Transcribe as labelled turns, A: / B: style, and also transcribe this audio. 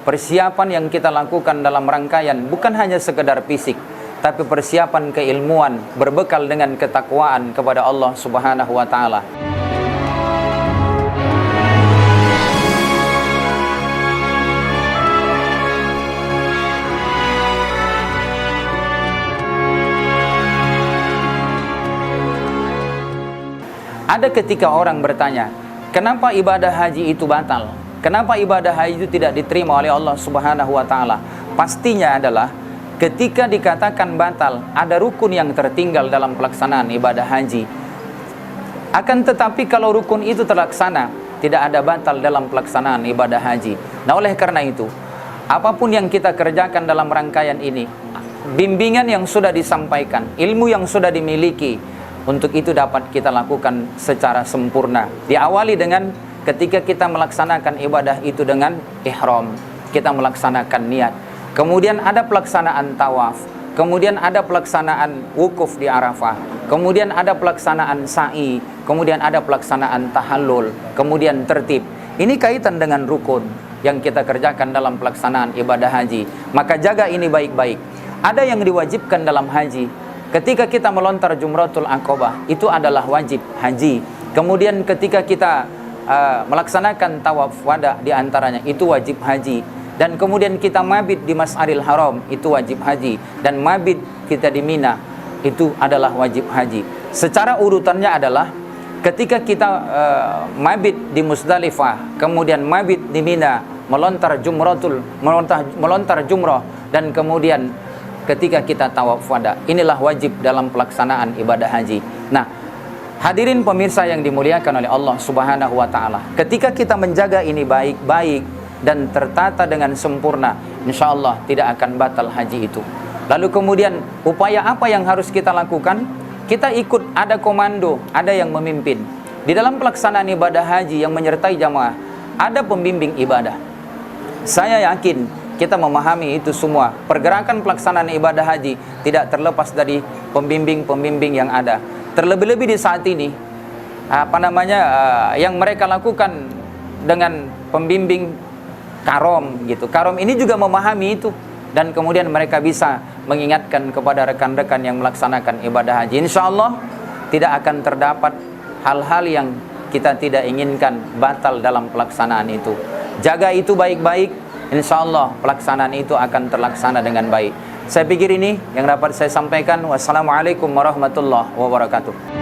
A: persiapan yang kita lakukan dalam rangkaian bukan hanya sekedar fisik, tapi persiapan keilmuan berbekal dengan ketakwaan kepada Allah Subhanahu wa taala. Ada ketika orang bertanya, kenapa ibadah haji itu batal? Kenapa ibadah haji itu tidak diterima oleh Allah Subhanahu wa taala? Pastinya adalah ketika dikatakan batal, ada rukun yang tertinggal dalam pelaksanaan ibadah haji. Akan tetapi kalau rukun itu terlaksana, tidak ada batal dalam pelaksanaan ibadah haji. Nah, oleh karena itu, apapun yang kita kerjakan dalam rangkaian ini, bimbingan yang sudah disampaikan, ilmu yang sudah dimiliki, untuk itu dapat kita lakukan secara sempurna. Diawali dengan ketika kita melaksanakan ibadah itu dengan ihram, kita melaksanakan niat. Kemudian ada pelaksanaan tawaf, kemudian ada pelaksanaan wukuf di Arafah, kemudian ada pelaksanaan sa'i, kemudian ada pelaksanaan tahallul, kemudian tertib. Ini kaitan dengan rukun yang kita kerjakan dalam pelaksanaan ibadah haji. Maka jaga ini baik-baik. Ada yang diwajibkan dalam haji. Ketika kita melontar Jumratul Aqabah, itu adalah wajib haji. Kemudian ketika kita melaksanakan tawaf wada di antaranya, itu wajib haji. Dan kemudian kita mabit di Mas'aril Haram, itu wajib haji. Dan mabit kita di Mina, itu adalah wajib haji. Secara urutannya adalah ketika kita mabit di Musdalifah, kemudian mabit di Mina, melontar jumrah, dan kemudian ketika kita tawaf wada, inilah wajib dalam pelaksanaan ibadah haji. Nah, hadirin pemirsa yang dimuliakan oleh Allah Subhanahu wa taala, ketika kita menjaga ini baik-baik dan tertata dengan sempurna, insya Allah tidak akan batal haji itu. Lalu kemudian upaya apa yang harus kita lakukan? Kita ikut, ada komando, ada yang memimpin. Di dalam pelaksanaan ibadah haji yang menyertai jamaah, ada pembimbing ibadah. Saya yakin kita memahami itu semua. Pergerakan pelaksanaan ibadah haji tidak terlepas dari pembimbing-pembimbing yang ada. Terlebih-lebih di saat ini, yang mereka lakukan dengan pembimbing karom gitu. Karom ini juga memahami itu, dan kemudian mereka bisa mengingatkan kepada rekan-rekan yang melaksanakan ibadah haji. Insya Allah tidak akan terdapat hal-hal yang kita tidak inginkan batal dalam pelaksanaan itu. Jaga itu baik-baik. Insya Allah pelaksanaan itu akan terlaksana dengan baik. Saya pikir ini yang dapat saya sampaikan. Wassalamualaikum warahmatullahi wabarakatuh.